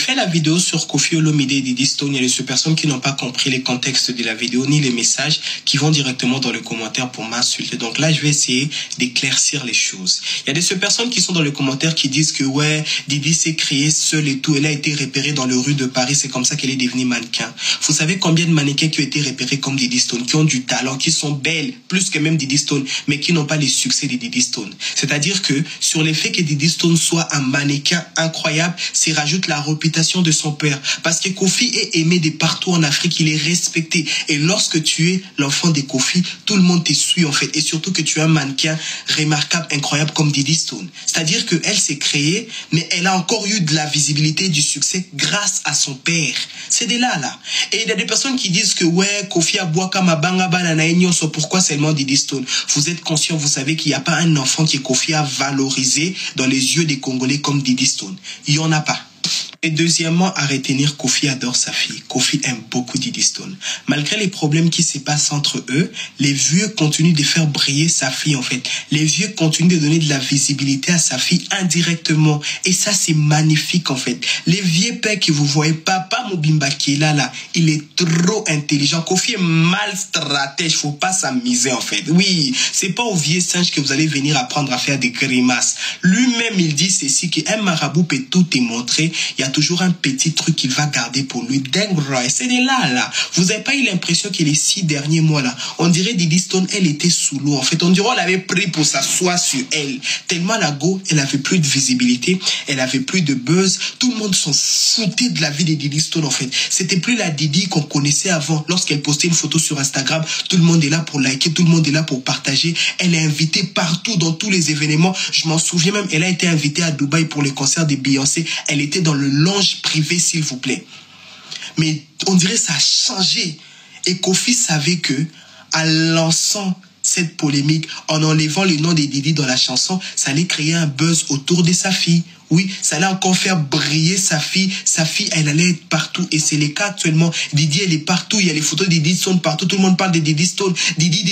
fait la vidéo sur Koffi Olomide et Diddy Stone. Il y a des personnes qui n'ont pas compris les contextes de la vidéo ni les messages qui vont directement dans le commentaire pour m'insulter. Donc là, je vais essayer d'éclaircir les choses. Il y a des personnes qui sont dans les commentaires qui disent que ouais, Diddy s'est créé seul et tout. Elle a été repérée dans les rues de Paris. C'est comme ça qu'elle est devenue mannequin. Vous savez combien de mannequins qui ont été repérés comme Diddy Stone, qui ont du talent, qui sont belles, plus que même Diddy Stone, mais qui n'ont pas les succès de Diddy Stone. C'est-à-dire que sur les faits que Diddy Stone soit un mannequin incroyable, c'est rajoute la réputation de son père. Parce que Koffi est aimé de partout en Afrique, il est respecté. Et lorsque tu es l'enfant de Koffi, tout le monde te suit en fait. Et surtout que tu es un mannequin remarquable, incroyable comme Diddy Stone. C'est-à-dire qu'elle s'est créée, mais elle a encore eu de la visibilité, du succès grâce à son père. C'est de là. Et il y a des personnes qui disent que ouais, Koffi a boaka mabanga banana nyonso, pourquoi seulement Diddy Stone? Vous êtes conscient, vous savez qu'il n'y a pas un enfant que Koffi a valorisé dans les yeux des Congolais comme Diddy Stone. Il n'y en a pas. Et deuxièmement, à retenir, Koffi adore sa fille. Koffi aime beaucoup Diddy Stone. Malgré les problèmes qui se passent entre eux, les vieux continuent de faire briller sa fille en fait. Les vieux continuent de donner de la visibilité à sa fille indirectement. Et ça, c'est magnifique en fait. Les vieux pères que vous voyez, Papa Mobimba qui est là, il est trop intelligent. Koffi est mal stratège, faut pas s'amuser en fait. Oui, c'est pas au vieux singe que vous allez venir apprendre à faire des grimaces. Lui-même, il dit ceci, qu'un marabout peut tout te montrer. Il y a toujours un petit truc qu'il va garder pour lui. C'est de là. Vous n'avez pas eu l'impression que les 6 derniers mois là, on dirait Diddy Stone, elle était sous l'eau. En fait, on dirait on l'avait pris pour s'asseoir sur elle. Tellement la go, elle avait plus de visibilité, elle avait plus de buzz. Tout le monde s'en foutait de la vie de Diddy Stone en fait. C'était plus la Diddy qu'on connaissait avant. Lorsqu'elle postait une photo sur Instagram, tout le monde est là pour liker, tout le monde est là pour partager. Elle est invitée partout dans tous les événements. Je m'en souviens même, elle a été invitée à Dubaï pour le concert de Beyoncé. Elle était dans le lounge privé, s'il vous plaît. Mais on dirait que ça a changé. Et Koffi savait que, en lançant cette polémique, en enlevant le nom de Diddy dans la chanson, ça allait créer un buzz autour de sa fille. Oui, ça allait encore faire briller sa fille. Sa fille, elle allait être partout. Et c'est le cas actuellement. Diddy, elle est partout. Il y a les photos de Diddy Stone partout. Tout le monde parle de Diddy Stone. Diddy.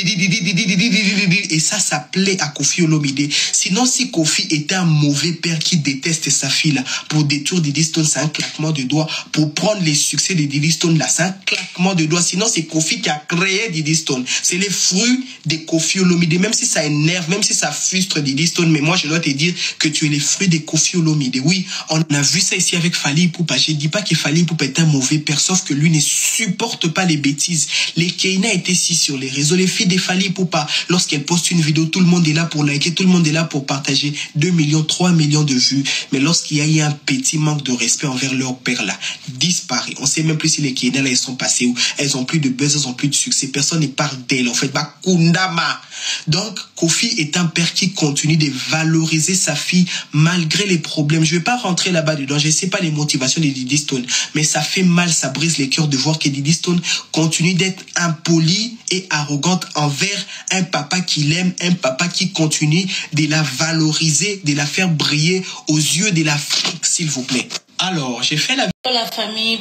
Et ça plaît à Koffi Olomide. Sinon, si Koffi était un mauvais père qui déteste sa fille, là, pour détruire Diddy Stone, c'est un claquement de doigts. Pour prendre les succès de Diddy Stone, là, c'est un claquement de doigts. Sinon, c'est Koffi qui a créé Diddy Stone. C'est les fruits de Koffi Olomide. Même si ça énerve, même si ça frustre Diddy Stone, mais moi, je dois te dire que tu es les fruits de Koffi Olomide. Oui, on a vu ça ici avec Fally Ipupa. Je ne dis pas que Fally Ipupa est un mauvais père, sauf que lui ne supporte pas les bêtises. Les Keina étaient ici sur les réseaux. Les filles de Fally Ipupa, lorsqu'elles postent une vidéo, tout le monde est là pour liker, tout le monde est là pour partager. 2 millions, 3 millions de vues. Mais lorsqu'il y a eu un petit manque de respect envers leur père là, disparaît. On ne sait même plus si les Keina là, elles sont passées où. Elles ont plus de buzz, elles ont plus de succès. Personne ne parle d'elles. En fait, Kundama. Donc, Koffi est un père qui continue de valoriser sa fille malgré les problèmes. Je ne vais pas rentrer là-bas dedans. Je ne sais pas les motivations de Diddy Stone. Mais ça fait mal, ça brise les cœurs de voir que Diddy Stone continue d'être impoli et arrogante envers un papa qu'il aime, un papa qui continue de la valoriser, de la faire briller aux yeux de l'Afrique, s'il vous plaît. Alors, j'ai fait la...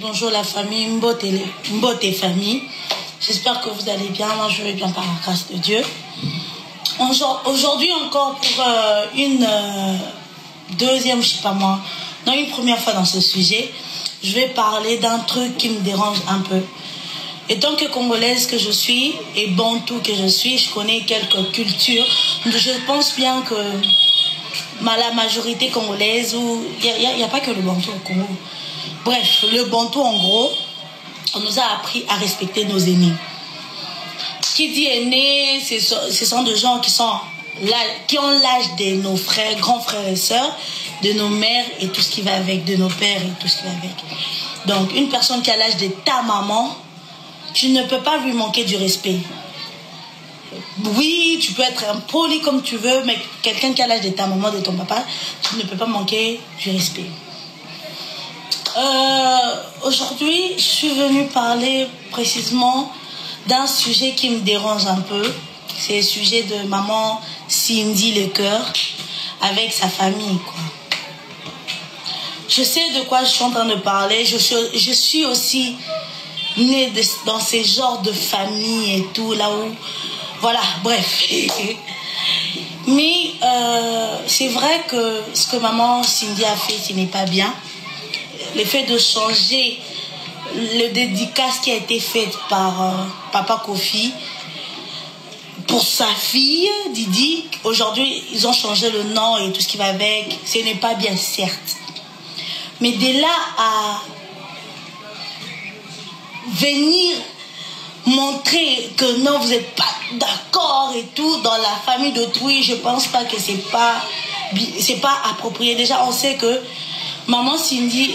Bonjour la famille, Mbote famille. J'espère que vous allez bien. Moi, je vais bien par la grâce de Dieu. Aujourd'hui encore pour une deuxième, je sais pas moi, non, une première fois dans ce sujet, je vais parler d'un truc qui me dérange un peu. Et tant que Congolaise que je suis, et Bantou que je suis, je connais quelques cultures. Je pense bien que la majorité congolaise, il n'y a pas que le Bantou au Congo. Bref, le Bantou en gros, on nous a appris à respecter nos aînés. Qui dit aîné, ce sont des gens qui sont là, qui ont l'âge de nos frères, grands frères et sœurs, de nos mères et tout ce qui va avec, de nos pères et tout ce qui va avec. Donc, une personne qui a l'âge de ta maman, tu ne peux pas lui manquer du respect. Oui, tu peux être impoli comme tu veux, mais quelqu'un qui a l'âge de ta maman, de ton papa, tu ne peux pas manquer du respect. Aujourd'hui, je suis venue parler précisément d'un sujet qui me dérange un peu. C'est le sujet de maman Cindy Lecoeur avec sa famille, quoi. Je sais de quoi je suis en train de parler. Je suis aussi née dans ces genres de famille et tout, là où... Voilà, bref. Mais c'est vrai que ce que maman Cindy a fait, ce n'est pas bien. le fait de changer le dédicace qui a été fait par Papa Kofi pour sa fille, Didi. Aujourd'hui, ils ont changé le nom et tout ce qui va avec. Ce n'est pas bien, certes. Mais de là à venir montrer que non, vous n'êtes pas d'accord et tout, dans la famille d'autrui, je pense pas que c'est pas approprié. Déjà, on sait que maman Cindy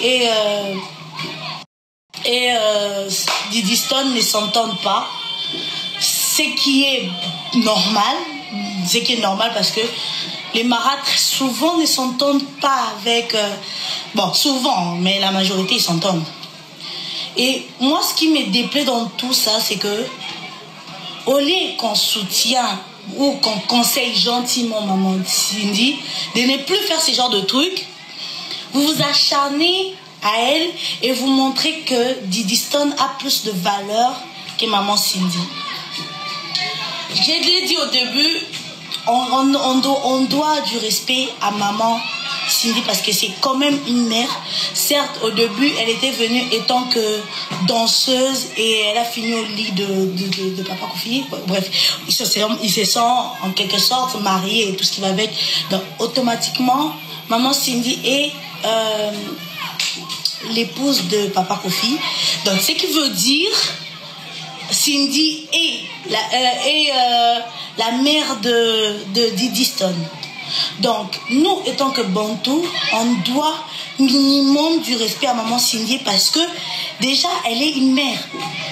et Didi Stone ne s'entendent pas. Ce qui est normal parce que les marâtres souvent ne s'entendent pas avec... bon, souvent, mais la majorité, ils s'entendent. Et moi, ce qui me déplaît dans tout ça, c'est que au lieu qu'on soutient ou qu'on conseille gentiment maman Cindy de ne plus faire ce genre de trucs, vous vous acharnez à elle et vous montrez que Didi Stone a plus de valeur que maman Cindy. J'ai dit au début, on doit du respect à maman Cindy parce que c'est quand même une mère. Certes, au début, elle était venue étant que danseuse et elle a fini au lit de Papa Kofi. Bref, ils se sont en quelque sorte mariés et tout ce qui va avec. Donc, automatiquement, maman Cindy est l'épouse de Papa Kofi. Donc, ce qui veut dire Cindy est la mère de Didi Stone. Donc, nous, étant que Bantou, on doit minimum du respect à maman Cindy parce que déjà, elle est une mère.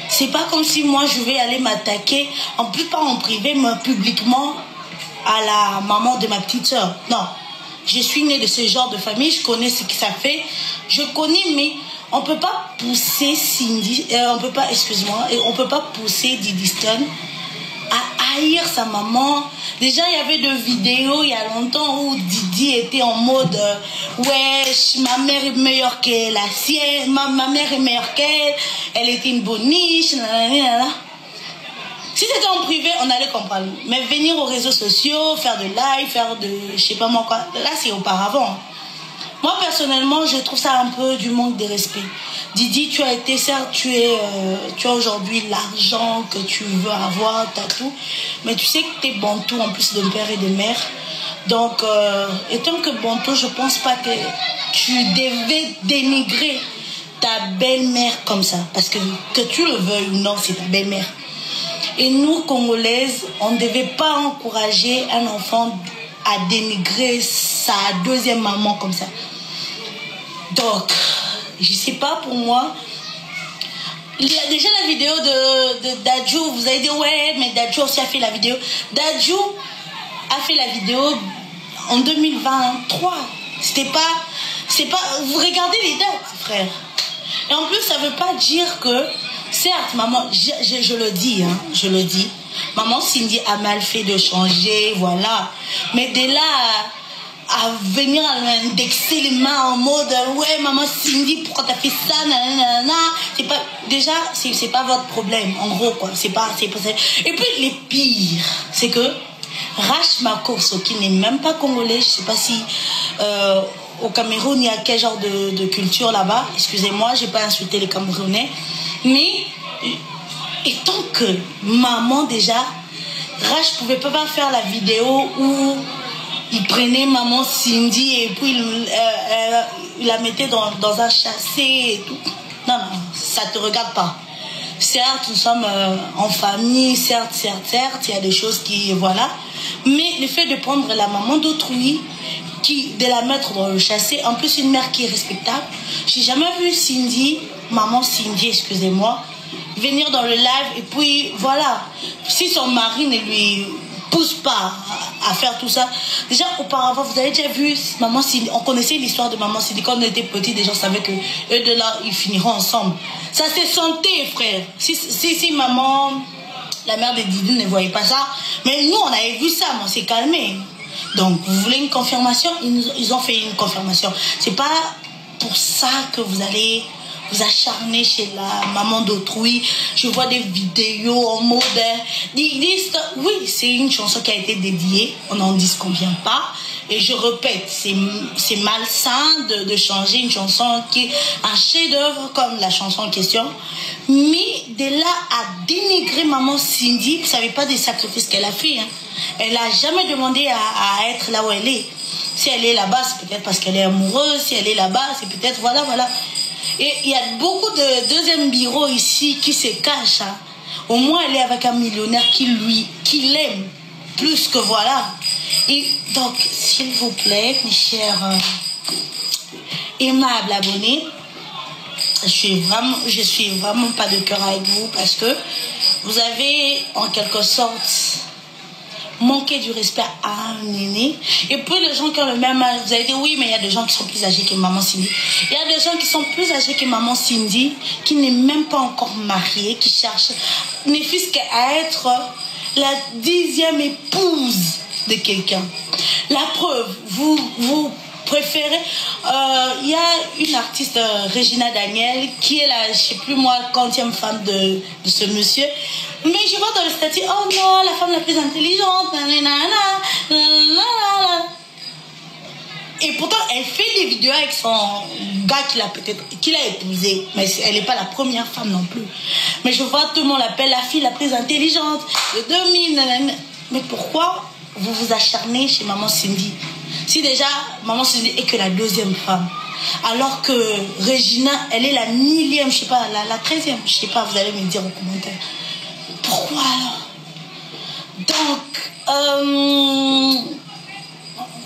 C'est pas comme si moi, je vais aller m'attaquer, en plus pas en privé, mais publiquement à la maman de ma petite soeur. Non, je suis née de ce genre de famille, je connais ce que ça fait. Je connais, mais on peut pas pousser Cindy, on peut pas pousser Didi Stone à haïr sa maman. Déjà, il y avait des vidéos il y a longtemps où Didi était en mode wesh, ma mère est meilleure que la sienne, ma mère est meilleure qu'elle, elle était une boniche, nanana. Si c'était en privé, on allait comprendre. Mais venir aux réseaux sociaux, faire de live, faire de je sais pas moi quoi, là c'est auparavant. Moi personnellement, je trouve ça un peu du manque de respect. Didi, tu as été, certes, tu as aujourd'hui l'argent que tu veux avoir, tu as tout, mais tu sais que tu es Bantou en plus de père et de mère. Donc, étant que Bantou, je pense pas que tu devais dénigrer ta belle-mère comme ça, parce que tu le veuilles ou non, c'est ta belle-mère. Et nous, Congolaises, on ne devait pas encourager un enfant à dénigrer sa deuxième maman comme ça. Donc, je sais pas, pour moi, il y a déjà la vidéo de Dadju, vous avez dit ouais, mais Dadju aussi a fait la vidéo. Dadju a fait la vidéo en 2023. C'est pas, vous regardez les dates, frère. Et en plus, ça veut pas dire que, certes, maman, je le dis, hein, je le dis, maman Cindy a mal fait de changer, voilà. Mais de là à venir à indexer les mains en mode ouais maman Cindy pourquoi t'as fait ça nanana, c'est pas déjà c'est pas votre problème en gros quoi, c'est pas. Et puis les pires c'est que Rash Makoso qui n'est même pas congolais, je sais pas si au Cameroun il y a quel genre de culture là-bas, excusez-moi j'ai pas insulté les Camerounais, mais étant que maman déjà Rash pouvait pas faire la vidéo où il prenait maman Cindy et puis il la mettait dans un chassé et tout. Non, ça te regarde pas. Certes, nous sommes en famille, certes, il y a des choses qui, voilà. Mais le fait de prendre la maman d'autrui, de la mettre dans le chassé, en plus une mère qui est respectable, j'ai jamais vu maman Cindy, excusez-moi, venir dans le live et puis, voilà. Si son mari ne lui pousse pas à faire tout ça. Déjà, auparavant, vous avez déjà vu maman Cindy, on connaissait l'histoire de maman Cindy quand on était petits, des gens savaient que eux de là, ils finiront ensemble. Ça s'est senté, frère. Si maman, la mère de Didi ne voyait pas ça, mais nous, on avait vu ça, mais on s'est calmé. Donc, vous voulez une confirmation? Ils ont fait une confirmation. C'est pas pour ça que vous allez vous acharner chez la maman d'autrui. Je vois des vidéos en mode oui, c'est une chanson qui a été dédiée, on n'en disconvient pas, Et je répète, c'est malsain de changer une chanson qui est un chef-d'œuvre comme la chanson en question. Mais de là à dénigrer maman Cindy, vous ne savez pas des sacrifices qu'elle a fait. Hein. Elle n'a jamais demandé à être là où elle est. Si elle est là-bas, c'est peut-être parce qu'elle est amoureuse. Si elle est là-bas, c'est peut-être voilà. Et il y a beaucoup de deuxième bureau ici qui se cachent. Hein. Au moins, elle est avec un millionnaire qui l'aime plus que voilà. Et donc, s'il vous plaît, mes chers aimables abonnés, je suis vraiment pas de cœur avec vous parce que vous avez en quelque sorte manqué du respect à un aîné. Et puis les gens qui ont le même âge, vous avez dit oui, mais il y a des gens qui sont plus âgés que maman Cindy. Il y a des gens qui sont plus âgés que maman Cindy, qui n'est même pas encore mariée, qui cherchent, ne fût-ce qu'à être la 10e épouse de quelqu'un. La preuve, vous préférez, il y a une artiste, Regina Daniel, qui est la, je sais plus moi, 40e femme de ce monsieur. Mais je vois dans le statut, oh non, la femme la plus intelligente, et pourtant, elle fait des vidéos avec son gars qu'il a épousé. Mais elle n'est pas la première femme non plus. Mais je vois tout le monde l'appelle la fille la plus intelligente de 2000. Mais pourquoi vous vous acharnez chez maman Cindy? Si déjà, maman Cindy est que la 2e femme. Alors que Regina, elle est la 1000e, je sais pas, la 13e, je sais pas, vous allez me dire en commentaire. Pourquoi alors? Donc,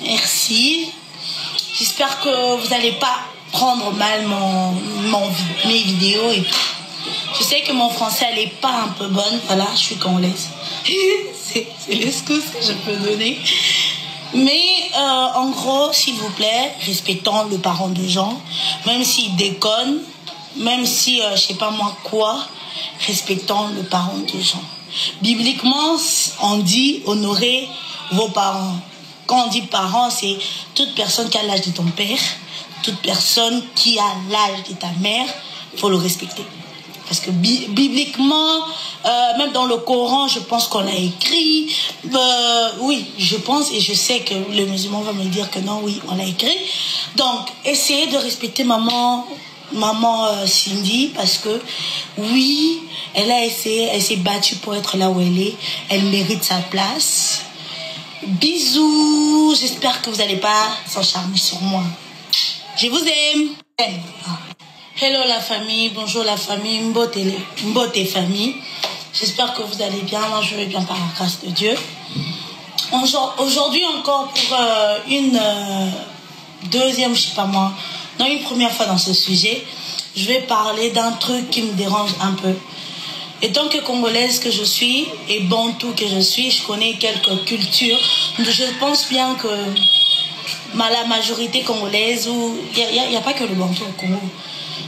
merci. J'espère que vous n'allez pas prendre mal mes vidéos et tout. Je sais que mon français, elle n'est pas un peu bonne. Voilà, je suis congolaise. C'est l'excuse que je peux donner. Mais en gros, s'il vous plaît, respectons le parent de gens. Même s'il déconne, même si, je sais pas moi quoi, respectons le parent de gens. Bibliquement, on dit honorer vos parents. Quand on dit parents, c'est toute personne qui a l'âge de ton père, toute personne qui a l'âge de ta mère, il faut le respecter. Parce que bibliquement, même dans le Coran, je pense qu'on l'a écrit. Oui, je pense et je sais que le musulman va me dire que non, oui, on l'a écrit. Donc, essayez de respecter maman Cindy parce que, oui, elle a essayé, elle s'est battue pour être là où elle est. Elle mérite sa place. Bisous, j'espère que vous n'allez pas s'encharmer sur moi. Je vous aime. Hello la famille, bonjour la famille, mbote famille. J'espère que vous allez bien, moi je vais bien par la grâce de Dieu. Aujourd'hui encore pour une deuxième, je sais pas moi, non une première fois dans ce sujet, je vais parler d'un truc qui me dérange un peu. Et tant que Congolaise que je suis, et Bantou que je suis, je connais quelques cultures. Je pense bien que la majorité congolaise, il n'y a pas que le Bantou au Congo.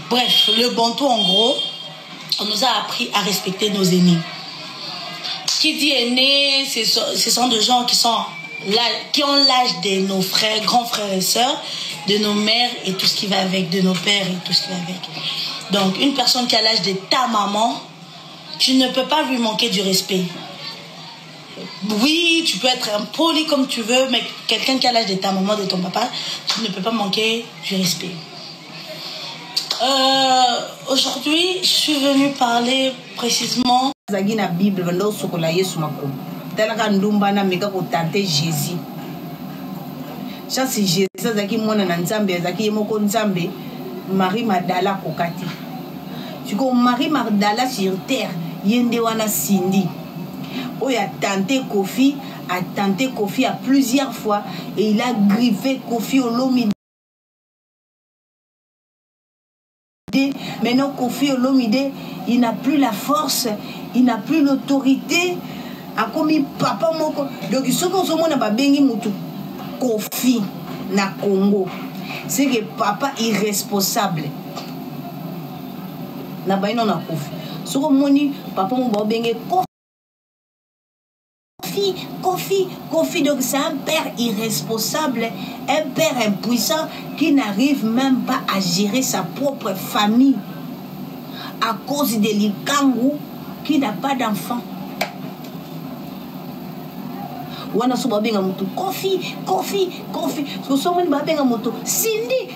Bref, le Bantou en gros, on nous a appris à respecter nos aînés. Qui dit aînés, ce sont des gens qui ont l'âge de nos frères, grands frères et sœurs, de nos mères et tout ce qui va avec, de nos pères et tout ce qui va avec. Donc, une personne qui a l'âge de ta maman, tu ne peux pas lui manquer du respect. Oui, tu peux être impoli comme tu veux, mais quelqu'un qui a l'âge de ta maman, de ton papa, tu ne peux pas manquer du respect. Aujourd'hui, je suis venue parler précisément. La Bible, Jésus. Ça c'est Jésus, zaki mwana na Nzambe, zaki yemoko Nzambe, Marie Magdala kokati. Tu vois Marie Magdala sur terre, yende wana Cindy. Il a tenté Kofi à plusieurs fois et il a griffé Kofi Olomide. Maintenant Kofi Olomide, il n'a plus la force, il n'a plus l'autorité. A commis papa moko. Donc ce qu'on se montre pas bengi mutu Kofi na Congo. C'est que papa irresponsable. Na baino na Kofi. Ce qu'on moni papa mo ba bengi Kofi, donc c'est un père irresponsable, un père impuissant qui n'arrive même pas à gérer sa propre famille à cause de l'Ikangu qui n'a pas d'enfant. wana so babenga moto Kofi so babenga moto Cindy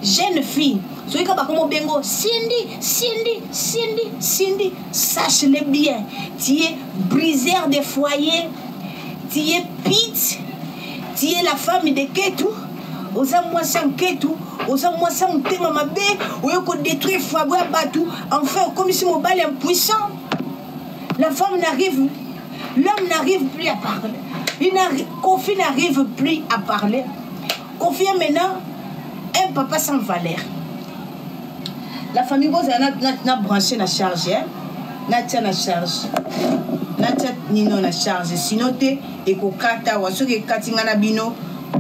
jeune fille so ika bakomo bengo Cindy sache-le bien, tu es briseur de foyer, tu es Pete, tu es la femme de Ketu, osa moi sans Ketu, osa moi sans tema mabe, oyoko détruire foyer batou, enfin comme si mon bal est impuissant. La femme n'arrive, l'homme n'arrive plus à parler. Kofi n'arrive plus à parler. Kofi est maintenant un papa sans valeur. La famille n'a branché la charge, n'a tient la charge, n'a tient nino la charge. Sinon te et ko kata wa so ke katinga na bino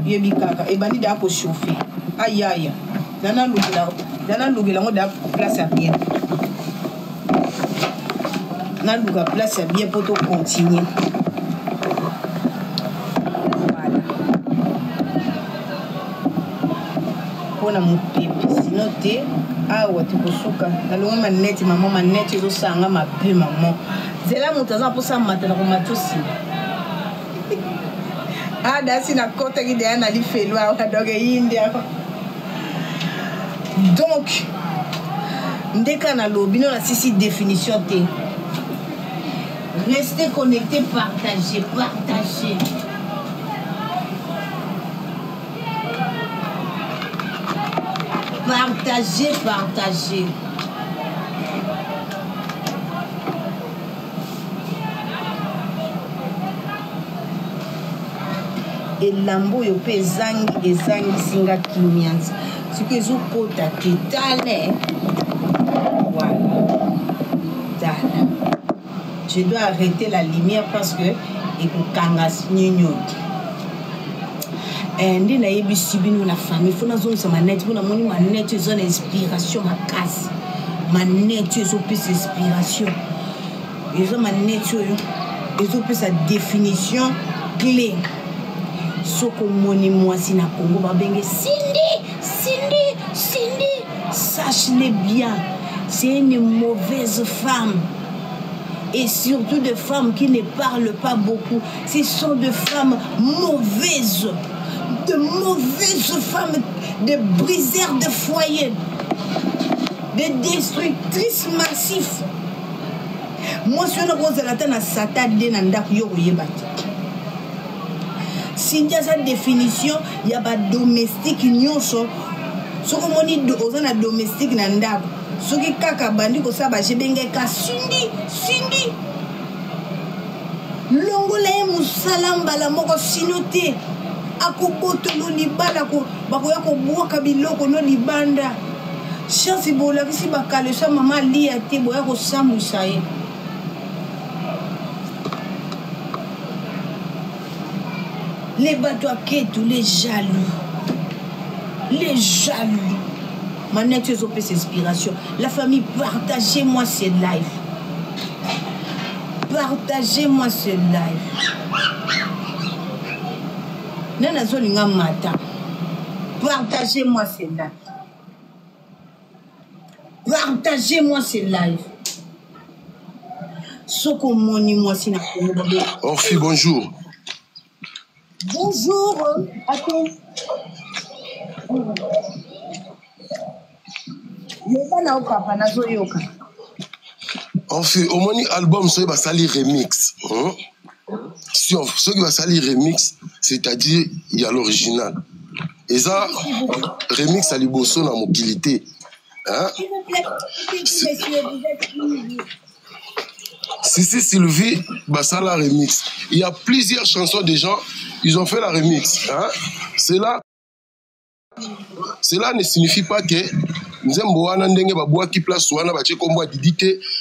yebi kaka e bani da ko chauffer. Aïe aïe. Nana lugela ngo da place à bien. Na luga place à bien pour to continuer. Voilà. Pona mu pepe sinon te awa tukosuka nalongo maneti mama maneti ezosanga mabe mama zela moto aza mposa matela komatosi dasi na kotaki deya na lifelo awa donc eyindi awa donc ndeka nalobi no nasisi définition te restez connecté, partagez. Partagez. Et lambo yo pe ezangi singa kimianza. Ce que zo kota tetale. Voilà. Tala. Je dois arrêter la lumière parce que ekokangas nyonyoti. Ndi na yebi sibino na famille fona zone sa manette bona moni manette zone inspiration makasi manette zo pesa inspiration ezo manette yo ezo pesa définition clé soko moni mwasi na Congo babenge Cindy sache-le bien, c'est une mauvaise femme. Et surtout des femmes qui ne parlent pas beaucoup. Ce sont des femmes mauvaises. De mauvaises femmes, de briseurs de foyer, de destructrices massives. Moi, je suis un Satan si il y a cette définition, il y a des domestiques qui sont un domestique. Ce qui kaka bandi ko saba jebenge ka Cindy longo la musalamba la moko sinote akoboto no libala ko bakoya ko boka biloko no libanda chance bola kisi bakale sa mama lia te boya ko samu sae les bateaux à tous les jaloux Manette aux opes inspiration. La famille, partagez-moi ce live. Partagez-moi ce live. Nana zolinga mata. Partagez-moi ce live. Partagez-moi ce live. Soko moni moi sina Congo. Orphi, bonjour. Bonjour. Attends. Enfin, au moins album ça va salir remix. Si on ce qui va salir remix, c'est-à-dire il y a l'original. Et ça remix à liboso na mokilité. Hein? Si Sylvie Bassala remix. Il y a plusieurs chansons des gens, ils ont fait la remix. Hein? Cela ne signifie pas que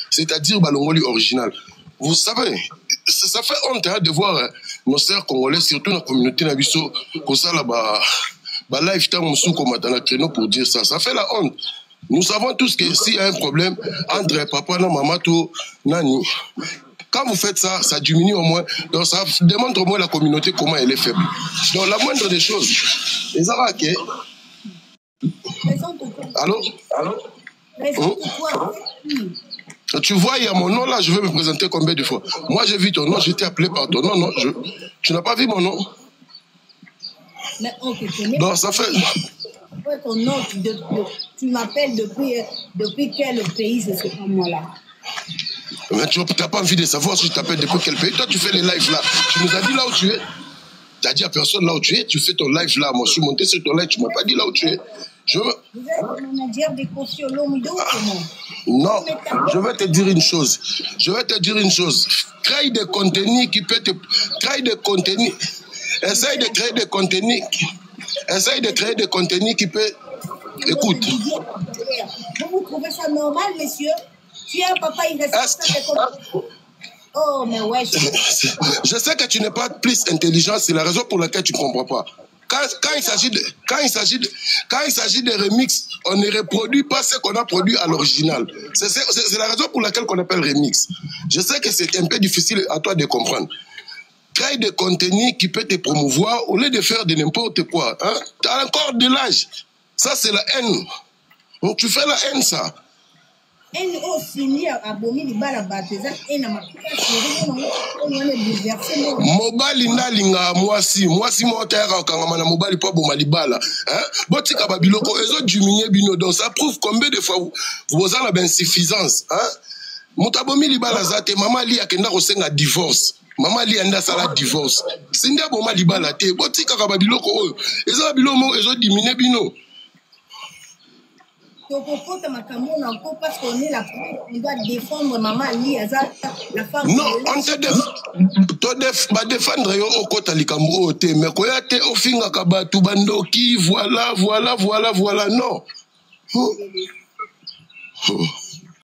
c'est-à-dire balongoli original. Vous savez, ça fait honte de voir nos sœurs congolais, surtout dans la communauté Nabiso, comme ça là-bas, live time pour dire ça. Ça fait la honte. Nous savons tous que s'il y a un problème entre papa et maman, nani, quand vous faites ça, ça diminue au moins. Donc ça démontre au moins la communauté comment elle est faible. Donc la moindre des choses, les Araques. Allô? Tu vois, il y a mon nom là, je vais me présenter combien de fois? Moi, j'ai vu ton nom, j'ai été appelé par ton nom. Non, tu n'as pas vu mon nom? Mais on te connaît. Non, ça fait... Ton nom, tu m'appelles depuis quel pays, c'est ce moment-là? Mais tu n'as pas envie de savoir si je t'appelle depuis quel pays. Toi, tu fais les lives là. Tu nous as dit là où tu es. Tu as dit à personne là où tu es. Tu fais ton live là. Moi, je suis monté sur ton live. Tu ne m'as pas dit là où tu es. Vous êtes le manager de Koffi Olomidé ou comment? Non, je vais te dire une chose. Crée des contenus qui peut te... Crée des contenus. Essaye de créer des contenus. Essaye de créer des contenus qui peut... Écoute. Vous trouvez ça normal, monsieur? Tu es un papa irresponsable. Oh, mais ouais. Je sais que tu n'es pas plus intelligent, c'est la raison pour laquelle tu ne comprends pas. Quand il s'agit de remix, on ne reproduit pas ce qu'on a produit à l'original. C'est la raison pour laquelle on appelle remix. Je sais que c'est un peu difficile à toi de comprendre. Crée des contenus qui peuvent te promouvoir au lieu de faire de n'importe quoi. Hein? Tu as encore de l'âge. Ça, c'est la haine. Donc, tu fais la haine, ça. Mobali nalinga mwasi motera okangama na mobali po boma libala hein botika babiloko ezo diminuer bino donc ça prouve combien de fois vous avez une insuffisance hein mutabomi libala zate mama li akenda kosenga divorce mama li anda sala divorce sindia boma libala te botika ka babiloko oyo ezo babiloko ezo diminuer bino. Parce qu'on est la première, on doit défendre maman Ali, la femme. Non, on te défendre au côté likambo te mais koya te ofinga kabatu bandoki voilà non.